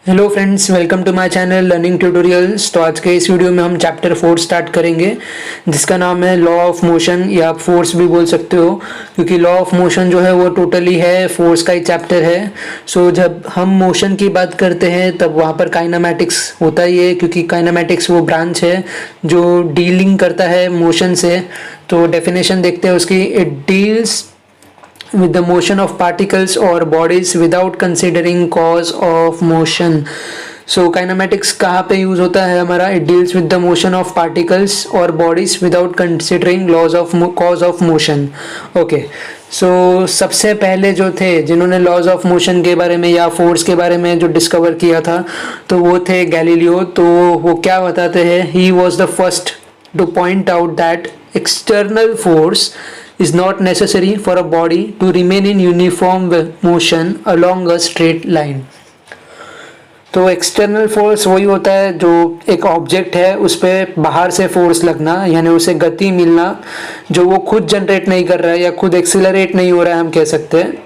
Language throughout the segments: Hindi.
Hello friends, welcome to my channel learning tutorials. तो आज के इस वीडियो में हम चैप्टर 4 स्टार्ट करेंगे, जिसका नाम है लॉ ऑफ मोशन या आप फोर्स भी बोल सकते हो, क्योंकि लॉ ऑफ मोशन जो है वो टोटली है फोर्स का ही चैप्टर है। सो जब हम मोशन की बात करते हैं तब वहाँ पर काइनेमैटिक्स होता ही है, क्योंकि काइनेमैटिक्स वो ब्रांच है जो डीलिंग करता है मोशन से। तो डेफिनेशन देखते हैं उसकी। It deals with the motion of particles or bodies without considering cause of motion. So kinematics कहाँ पे यूज होता है हमारा? It deals with the motion of particles or bodies without considering laws of cause of motion. Okay. So सबसे पहले जो थे जिन्होंने लॉज ऑफ मोशन के बारे में या फोर्स के बारे में जो डिस्कवर किया था, तो वो थे गैलीलियो। तो वो क्या बताते हैं? He was the first to point out that external force is not necessary for a body to remain in uniform motion along a straight line. तो एक्सटर्नल फोर्स वही होता है जो एक ऑब्जेक्ट है उस पर बाहर से फोर्स लगना, यानी उसे गति मिलना, जो वो खुद जनरेट नहीं कर रहा है या खुद एक्सिलरेट नहीं हो रहा है, हम कह सकते हैं।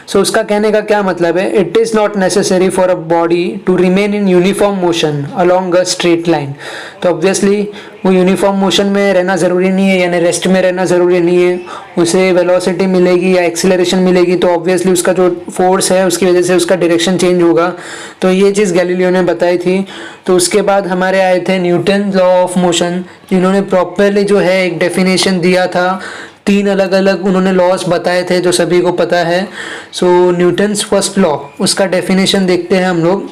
सो उसका कहने का क्या मतलब है? It is not necessary for a body to remain in uniform motion along a straight line. तो ऑब्वियसली वो यूनिफॉर्म मोशन में रहना ज़रूरी नहीं है, यानी रेस्ट में रहना ज़रूरी नहीं है। उसे वेलोसिटी मिलेगी या एक्सीलरेशन मिलेगी तो ऑब्वियसली उसका जो फोर्स है उसकी वजह से उसका डायरेक्शन चेंज होगा। तो ये चीज़ गैलीलियो ने बताई थी। तो उसके बाद हमारे आए थे न्यूटन लॉ ऑफ मोशन, जिन्होंने प्रॉपरली जो है एक डेफिनेशन दिया था। 3 अलग अलग उन्होंने लॉस बताए थे जो सभी को पता है। सो न्यूटन्स फर्स्ट लॉ, उसका डेफिनेशन देखते हैं हम लोग।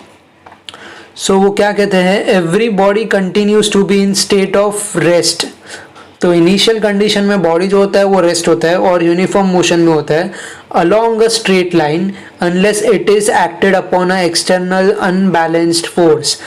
सो वो क्या कहते हैं? Every body continues to be in state of rest. तो इनिशियल कंडीशन में बॉडी जो होता है वो रेस्ट होता है और यूनिफॉर्म मोशन में होता है along a straight line unless it is acted upon a external unbalanced force.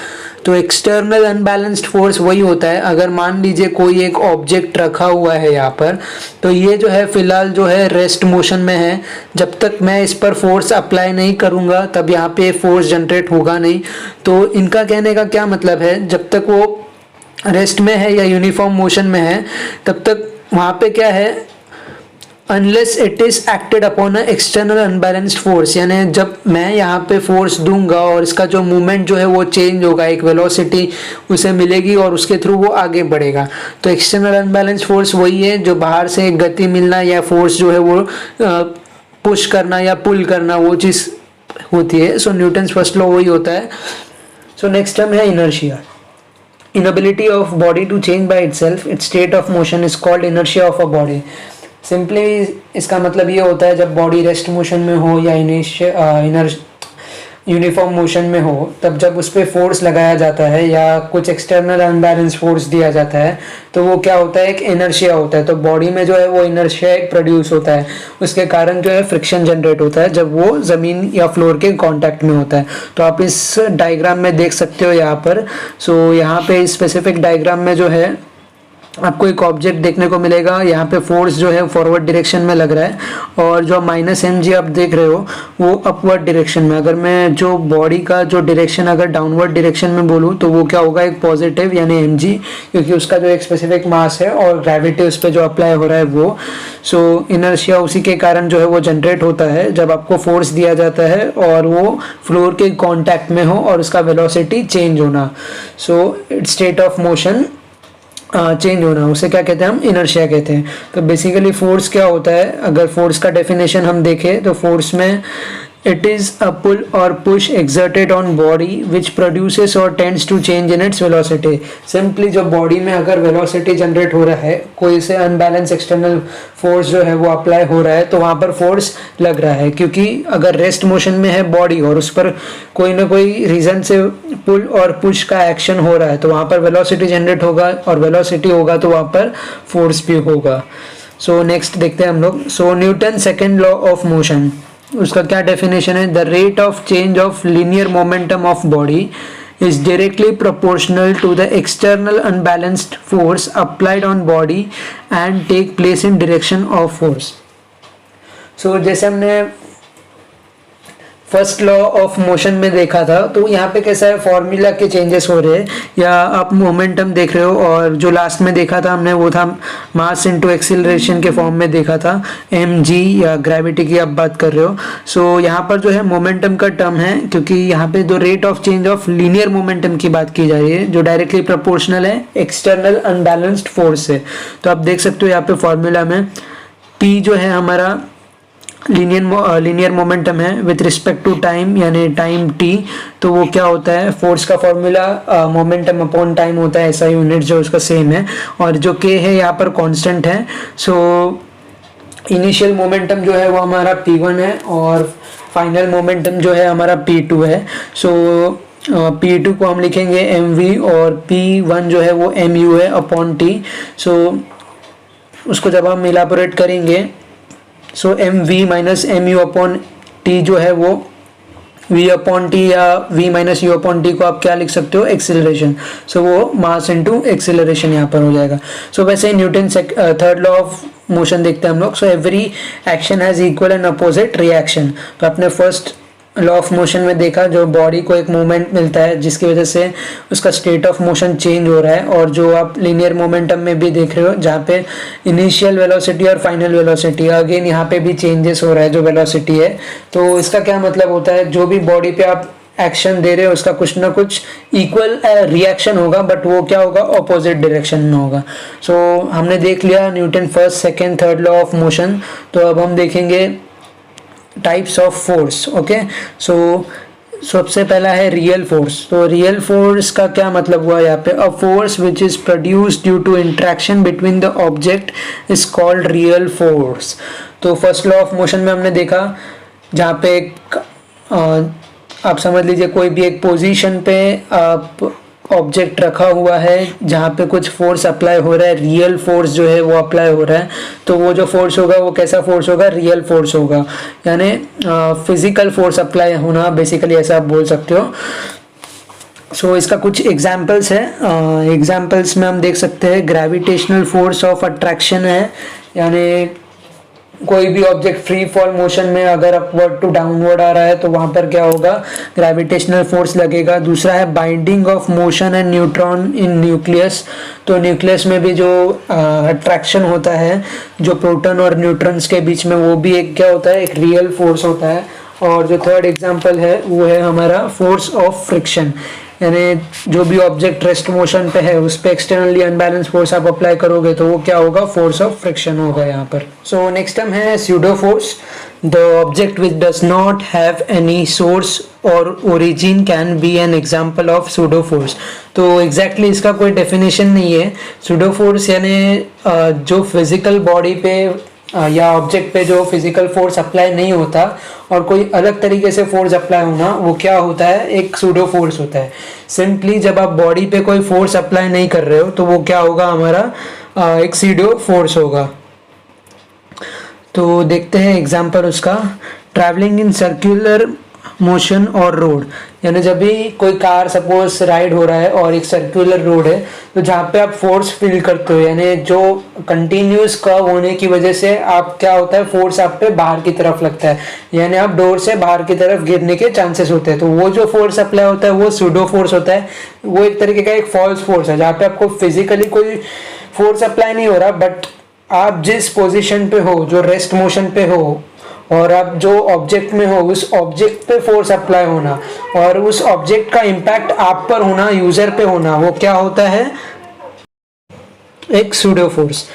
तो एक्सटर्नल अनबैलेंस्ड फोर्स वही होता है, अगर मान लीजिए कोई एक ऑब्जेक्ट रखा हुआ है यहाँ पर, तो ये जो है फिलहाल जो है रेस्ट मोशन में है। जब तक मैं इस पर फोर्स अप्लाई नहीं करूँगा तब यहाँ पे फोर्स जनरेट होगा नहीं। तो इनका कहने का क्या मतलब है? जब तक वो रेस्ट में है या यूनिफॉर्म मोशन में है तब तक वहाँ पे क्या है? Unless it is acted upon a external unbalanced force, यानी जब मैं यहाँ पे फोर्स दूंगा और इसका जो मूवमेंट जो है वो चेंज होगा, एक वेलोसिटी उसे मिलेगी और उसके थ्रू वो आगे बढ़ेगा। तो एक्सटर्नल अनबैलेंस्ड फोर्स वही है जो बाहर से एक गति मिलना या फोर्स जो है वो पुश करना या पुल करना, वो चीज़ होती है। सो न्यूटन्स फर्स्ट लॉ वही होता है। सो नेक्स्ट टर्म है inertia. Inability of body to change by itself, its state of motion is called inertia of a body. Simply इसका मतलब ये होता है जब बॉडी रेस्ट मोशन में हो या इनर यूनिफॉर्म मोशन में हो, तब जब उस पर फोर्स लगाया जाता है या कुछ एक्सटर्नल अनबैलेंस फोर्स दिया जाता है तो वो क्या होता है? एक इनर्शिया होता है। तो बॉडी में जो है वो इनर्शिया एक प्रोड्यूस होता है, उसके कारण जो है फ्रिक्शन जनरेट होता है जब वो ज़मीन या फ्लोर के कांटेक्ट में होता है। तो आप इस डायग्राम में देख सकते हो यहाँ पर। सो यहाँ पे स्पेसिफिक डायग्राम में जो है आपको एक ऑब्जेक्ट देखने को मिलेगा। यहाँ पे फोर्स जो है फॉरवर्ड डायरेक्शन में लग रहा है और जो -mg आप देख रहे हो वो अपवर्ड डायरेक्शन में। अगर मैं जो बॉडी का जो डायरेक्शन अगर डाउनवर्ड डायरेक्शन में बोलूँ तो वो क्या होगा? एक पॉजिटिव यानी mg, क्योंकि उसका जो एक स्पेसिफिक मास है और ग्रेविटी उस पर जो अप्लाई हो रहा है वो। सो इनर्शिया उसी के कारण जो है वो जनरेट होता है जब आपको फोर्स दिया जाता है और वो फ्लोर के कॉन्टैक्ट में हो और उसका वेलोसिटी चेंज होना। So it's state of motion change होना, उसे क्या कहते हैं? हम इनर्शिया कहते हैं। तो बेसिकली फोर्स क्या होता है? अगर फोर्स का डेफिनेशन हम देखें तो फोर्स में इट इज अ पुल और push exerted on body which produces और tends to change in its velocity. Simply जो बॉडी में अगर वेलोसिटी जनरेट हो रहा है, कोई से अनबैलेंस एक्सटर्नल फोर्स जो है वो अप्लाई हो रहा है तो वहाँ पर फोर्स लग रहा है, क्योंकि अगर रेस्ट मोशन में है बॉडी और उस पर कोई ना कोई रीजन से पुल और पुश का एक्शन हो रहा है तो वहाँ पर वेलोसिटी जनरेट होगा और वेलोसिटी होगा तो वहाँ पर फोर्स भी होगा। सो नेक्स्ट देखते हैं हम लोग। So Newton second law of motion, उसका क्या डेफिनेशन है? The rate of change of linear momentum of body is directly proportional to the external unbalanced force applied on body and take place in direction of force. So जैसे हमने फर्स्ट लॉ ऑफ मोशन में देखा था, तो यहाँ पे कैसा है, फॉर्मूला के चेंजेस हो रहे हैं या आप मोमेंटम देख रहे हो, और जो लास्ट में देखा था हमने वो था मास इनटू एक्सीलरेशन के फॉर्म में देखा था, mg या ग्रेविटी की आप बात कर रहे हो। सो यहाँ पर जो है मोमेंटम का टर्म है, क्योंकि यहाँ पे जो rate of change of linear momentum की बात की जा रही है जो डायरेक्टली प्रोपोर्शनल है एक्सटर्नल अनबैलेंस्ड फोर्स से। तो आप देख सकते हो यहाँ पे फॉर्मूला में p जो है हमारा लीनियर मोमेंटम है विथ रिस्पेक्ट टू टाइम, यानी टाइम t, तो वो क्या होता है, फोर्स का फॉर्मूला मोमेंटम अपॉन टाइम होता है, ऐसा यूनिट जो उसका सेम है, और जो k है यहाँ पर कांस्टेंट है। सो इनिशियल मोमेंटम जो है वो हमारा p1 है और फाइनल मोमेंटम जो है हमारा p2 है। सो p2 को हम लिखेंगे mv और p1 जो है वो mu है अपॉन t। सो उसको जब हम इलाबोरेट करेंगे, so m v minus m u upon t जो है वो v अपॉन टी या v minus u upon t को आप क्या लिख सकते हो, एक्सिलरेशन। सो वो मास इनटू एक्सिलरेशन यहाँ पर हो जाएगा। सो वैसे ही Newton third law of motion देखते हैं हम लोग। So every action has equal and opposite reaction. तो आपने फर्स्ट लॉ ऑफ मोशन में देखा, जो बॉडी को एक मूवमेंट मिलता है जिसकी वजह से उसका स्टेट ऑफ मोशन चेंज हो रहा है, और जो आप लीनियर मोमेंटम में भी देख रहे हो जहाँ पे इनिशियल वेलोसिटी और फाइनल वेलोसिटी, अगेन यहाँ पे भी चेंजेस हो रहा है जो वेलोसिटी है। तो इसका क्या मतलब होता है, जो भी बॉडी पे आप एक्शन दे रहे हो उसका कुछ ना कुछ इक्वल रिएक्शन होगा, बट वो क्या होगा, ऑपोजिट डायरेक्शन में होगा। सो हमने देख लिया Newton first second third law of motion. तो अब हम देखेंगे types of force. Okay, so सबसे पहला है रियल फोर्स। तो रियल फोर्स का क्या मतलब हुआ यहाँ पे, a force which is produced due to interaction between the object is called real force. तो फर्स्ट लॉ ऑफ मोशन में हमने देखा जहाँ पे आप समझ लीजिए कोई भी एक पोजीशन पे आप ऑब्जेक्ट रखा हुआ है जहाँ पे कुछ फोर्स अप्लाई हो रहा है, रियल फोर्स जो है वो अप्लाई हो रहा है, तो वो जो फोर्स होगा वो कैसा फोर्स होगा, रियल फोर्स होगा, यानी फिजिकल फोर्स अप्लाई होना, बेसिकली ऐसा आप बोल सकते हो। सो इसका कुछ एग्जांपल्स है। एग्जांपल्स में हम देख सकते हैं ग्रेविटेशनल फोर्स ऑफ अट्रैक्शन है, यानी कोई भी ऑब्जेक्ट फ्री फॉल मोशन में अगर अपवर्ड टू डाउनवर्ड आ रहा है तो वहां पर क्या होगा, ग्रेविटेशनल फोर्स लगेगा। दूसरा है binding of motion and neutron in nucleus. तो न्यूक्लियस में भी जो अट्रैक्शन होता है जो प्रोटॉन और न्यूट्रॉन्स के बीच में, वो भी एक क्या होता है, एक रियल फोर्स होता है। और जो थर्ड एग्जांपल है वो है हमारा फोर्स ऑफ फ्रिक्शन, यानी जो भी ऑब्जेक्ट रेस्ट मोशन पे है उस पे एक्सटर्नली अनबैलेंस फोर्स आप अप्लाई करोगे तो वो क्या होगा, फोर्स ऑफ फ्रिक्शन होगा यहाँ पर। सो नेक्स्ट टर्म है pseudo force. The object which does not have any source और origin can be an example of pseudo force. तो एग्जैक्टली इसका कोई डेफिनेशन नहीं है। सूडो फोर्स यानी जो फिजिकल बॉडी पे या ऑब्जेक्ट पे जो फिजिकल फोर्स अप्लाई नहीं होता और कोई अलग तरीके से फोर्स अप्लाई होना, वो क्या होता है, एक सूडो फोर्स होता है। सिंपली जब आप बॉडी पे कोई फोर्स अप्लाई नहीं कर रहे हो तो वो क्या होगा, हमारा एक सूडो फोर्स होगा। तो देखते हैं एग्जांपल उसका। ट्रैवलिंग इन सर्कुलर मोशन और रोड, यानी जब भी कोई कार सपोज राइड हो रहा है और एक सर्कुलर रोड है, तो जहाँ पे आप फोर्स फील करते हो, यानी जो कंटिन्यूस कर्व होने की वजह से आप क्या होता है, फोर्स आप पे बाहर की तरफ लगता है, यानी आप डोर से बाहर की तरफ गिरने के चांसेस होते हैं। तो वो जो फोर्स अप्लाई होता है वो सूडो फोर्स होता है। वो एक तरीके का एक फॉल्स फोर्स है जहाँ पे आपको फिजिकली कोई फोर्स अप्लाई नहीं हो रहा, बट आप जिस पोजिशन पे हो, जो रेस्ट मोशन पे हो, और आप जो ऑब्जेक्ट में हो उस ऑब्जेक्ट पे फोर्स अप्लाई होना और उस ऑब्जेक्ट का इम्पैक्ट आप पर होना, यूजर पे होना, वो क्या होता है, एक pseudo force.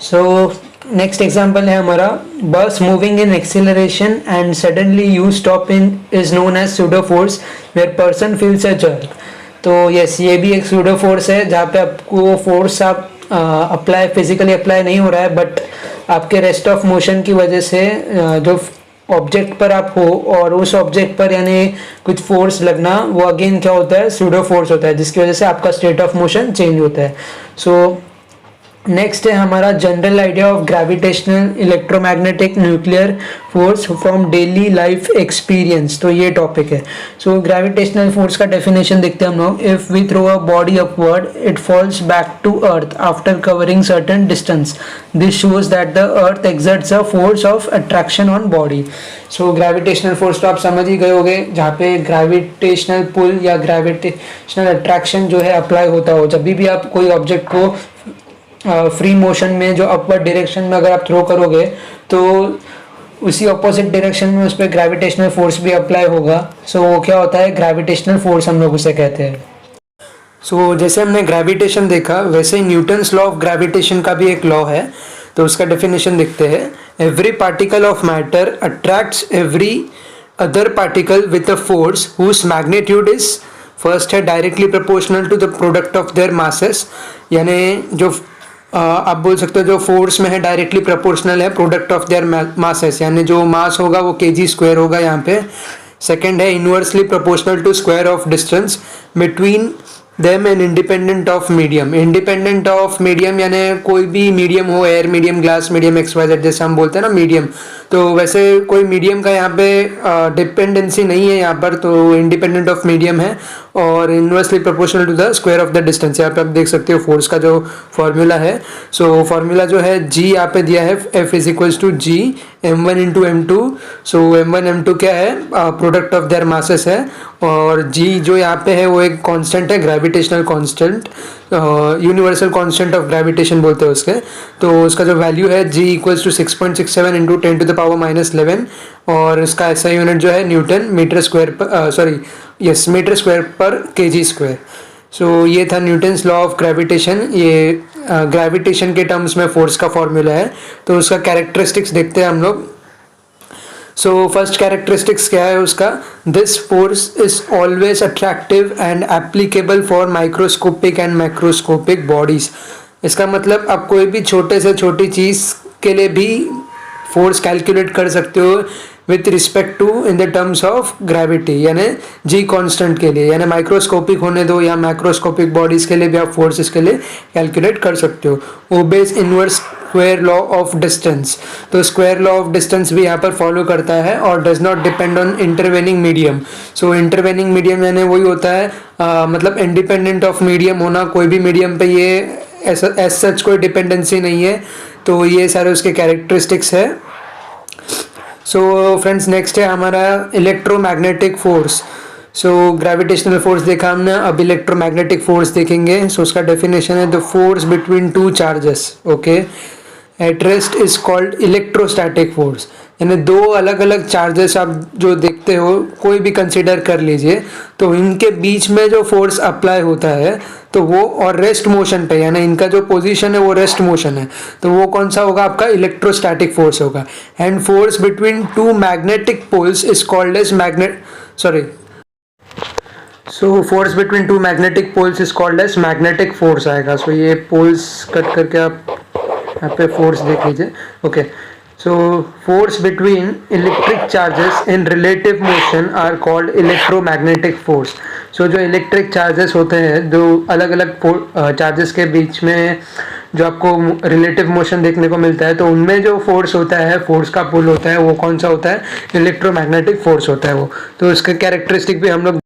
So next example है हमारा, bus moving in acceleration and suddenly you stop in is known as pseudo force where person feels a jerk. तो यस, ये भी एक सूडो फोर्स है जहाँ पे आपको फोर्स आप अप्लाई फिजिकली अप्लाई नहीं हो रहा है, बट आपके रेस्ट ऑफ मोशन की वजह से जो ऑब्जेक्ट पर आप हो और उस ऑब्जेक्ट पर यानी कुछ फोर्स लगना, वो अगेन क्या होता है, सूडो फोर्स होता है, जिसकी वजह से आपका स्टेट ऑफ मोशन चेंज होता है। सो नेक्स्ट है हमारा general idea of gravitational electromagnetic nuclear force from daily life experience, तो ये टॉपिक है। सो ग्रेविटेशनल फोर्स का डेफिनेशन देखते हैं हम लोग। If we throw a body upward it falls back to earth after covering certain distance, this shows that the earth exerts a force of attraction on body. So gravitational force तो आप समझ ही गए होंगे, जहाँ पे ग्रेविटेशनल पुल या ग्रेविटेशनल अट्रैक्शन जो है अप्लाई होता हो। जब भी आप कोई ऑब्जेक्ट को फ्री मोशन में जो अपवर्ड डायरेक्शन में अगर आप थ्रो करोगे तो उसी ऑपोजिट डायरेक्शन में उस पर ग्रेविटेशनल फोर्स भी अप्लाई होगा। सो वो क्या होता है, ग्रेविटेशनल फोर्स हम लोग उसे कहते हैं। सो जैसे हमने ग्रेविटेशन देखा वैसे ही न्यूटन्स लॉ ऑफ ग्रेविटेशन का भी एक लॉ है, तो उसका डेफिनेशन देखते हैं। Every particle of matter attracts every other particle with a force whose magnitude is, first है directly proportional to the product of their masses, यानी जो आप बोल सकते हो जो फोर्स में है डायरेक्टली प्रोपोर्शनल है प्रोडक्ट ऑफ देयर मासेस, यानी जो मास होगा वो केजी स्क्वायर होगा यहाँ पे। सेकंड है inversely proportional to square of distance between them and independent of medium. Independent of medium यानी कोई भी मीडियम हो, air medium, glass medium, X Y Z जैसे हम बोलते हैं ना मीडियम, तो वैसे कोई मीडियम का यहाँ पे डिपेंडेंसी नहीं है यहाँ पर, तो इंडिपेंडेंट ऑफ मीडियम है और inversely proportional to the square of the distance. यहाँ पे आप देख सकते हो फोर्स का जो फॉर्मूला है। सो फॉर्मूला जो है जी यहाँ पे दिया है, F is equals to G m1 into m2। So m1 m2 क्या है, प्रोडक्ट ऑफ देयर मासेस है, और g जो यहाँ पे है वो एक कांस्टेंट है, gravitational constant, universal constant of gravitation बोलते हैं उसके। तो उसका जो वैल्यू है g equals to 6.67 into 10 to the power -11, और इसका ऐसा यूनिट जो है newton metre square per, sorry yes metre square per KG square. So ये था न्यूटन्स लॉ ऑफ ग्रेविटेशन, ये ग्रेविटेशन के टर्म्स में फोर्स का फॉर्मूला है। तो उसका कैरेक्टरिस्टिक्स देखते हैं हम लोग। सो फर्स्ट कैरेक्टरिस्टिक्स क्या है उसका, this force is always attractive and applicable for microscopic and macroscopic bodies. इसका मतलब आप कोई भी छोटे से छोटी चीज़ के लिए भी फोर्स कैलकुलेट कर सकते हो with respect to in the terms of gravity, यानी जी कांस्टेंट के लिए, यानी माइक्रोस्कोपिक होने दो या मैक्रोस्कोपिक बॉडीज के लिए भी आप फोर्स इसके लिए कैलकुलेट कर सकते हो। Obeys inverse square law of distance, तो स्क्वायर लॉ ऑफ डिस्टेंस भी यहाँ पर फॉलो करता है और does not depend on intervening medium. So intervening medium यानी वही होता है मतलब इंडिपेंडेंट ऑफ मीडियम होना, कोई भी मीडियम पे ये ऐसा एज सच कोई डिपेंडेंसी नहीं है। तो ये सारे उसके कैरेक्टरिस्टिक्स है। सो फ्रेंड्स नेक्स्ट है हमारा इलेक्ट्रोमैग्नेटिक फोर्स। सो ग्रेविटेशनल फोर्स देखा हमने, अब इलेक्ट्रोमैग्नेटिक फोर्स देखेंगे। सो उसका डेफिनेशन है the force between two charges okay at rest is called electrostatic force, यानी दो अलग अलग चार्जेस आप जो देखते हो कोई भी कंसिडर कर लीजिए, तो इनके बीच में जो फोर्स अप्लाई होता है तो वो और रेस्ट मोशन पे, यानी इनका जो पोजीशन है वो रेस्ट मोशन है, तो वो कौन सा होगा आपका इलेक्ट्रोस्टैटिक फोर्स होगा। And force between two magnetic poles is called as so force between two magnetic poles is called as magnetic force आएगा। सो ये पोल्स कट करके आप यहाँ पे फोर्स देख लीजिए okay. So force between electric charges in relative motion are called electromagnetic force. So जो इलेक्ट्रिक चार्जेस होते हैं, जो अलग अलग चार्जेस के बीच में जो आपको रिलेटिव मोशन देखने को मिलता है, तो उनमें जो फोर्स होता है, फोर्स का पुल होता है, वो कौन सा होता है, इलेक्ट्रोमैग्नेटिक फोर्स होता है वो। तो उसका कैरेक्टरिस्टिक भी हम लोग,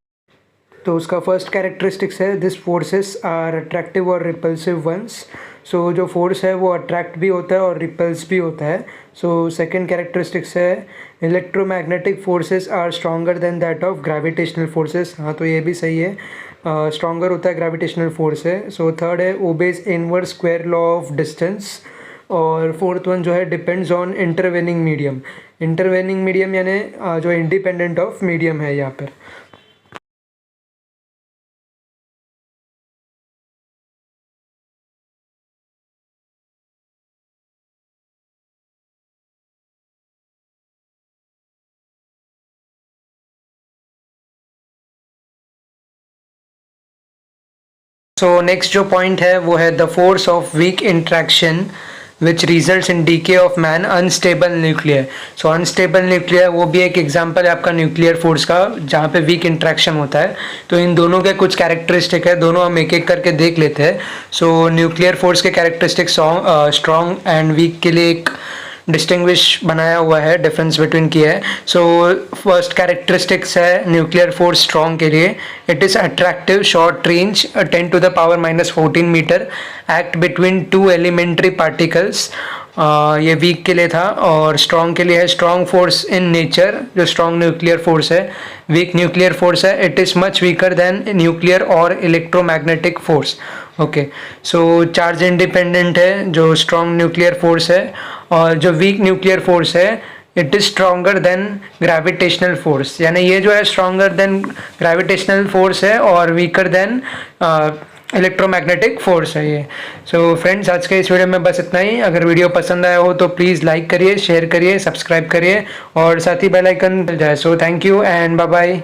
तो उसका फर्स्ट कैरेक्टरिस्टिक्स है दिस फोर्सेस आर अट्रैक्टिव और रिपल्सिव वंस। सो जो फोर्स है वो अट्रैक्ट भी होता है और रिपल्स भी होता है। सो सेकंड कैरेक्टरिस्टिक्स है electromagnetic forces are stronger than that of gravitational forces. हाँ तो ये भी सही है, स्ट्रॉन्गर होता है ग्रेविटेशनल फोर्स है। सो थर्ड है obeys inverse square law of distance, और फोर्थ वन जो है depends on intervening medium. Intervening medium यानी जो इंडिपेंडेंट ऑफ मीडियम है यहाँ पर। सो नेक्स्ट जो पॉइंट है वो है the force of weak interaction which results in DK of man unstable nuclear. So unstable nuclear वो भी एक एग्जांपल है आपका न्यूक्लियर फोर्स का, जहाँ पे वीक इंट्रैक्शन होता है। तो इन दोनों के कुछ कैरेक्टरिस्टिक है, दोनों हम एक एक करके देख लेते हैं। सो न्यूक्लियर फोर्स के कैरेक्टरिस्टिक स्ट्रॉन्ग एंड वीक के लिए एक डिस्टिंग्विश बनाया हुआ है, डिफरेंस बिटवीन की है। सो फर्स्ट कैरेक्टरिस्टिक्स है न्यूक्लियर फोर्स स्ट्रॉन्ग के लिए, it is attractive, short range, 10 to the power -14 metre, act between 2 elementary particles. ये वीक के लिए था। और स्ट्रॉन्ग के लिए है स्ट्रॉन्ग फोर्स इन नेचर, जो स्ट्रॉन्ग न्यूक्लियर फोर्स है। वीक न्यूक्लियर फोर्स है, it is much weaker than nuclear और electromagnetic force. Okay, so charge independent है जो स्ट्रॉन्ग न्यूक्लियर फोर्स है, और जो वीक न्यूक्लियर फोर्स है it is stronger than gravitational force. यानी ये जो है स्ट्रॉन्गर देन ग्रेविटेशनल फोर्स है और वीकर देन इलेक्ट्रोमैग्नेटिक फोर्स है ये। सो फ्रेंड्स, आज के इस वीडियो में बस इतना ही। अगर वीडियो पसंद आया हो तो प्लीज़ लाइक करिए, शेयर करिए, सब्सक्राइब करिए और साथ ही बेल आइकन मिल जाए। So thank you and bye bye.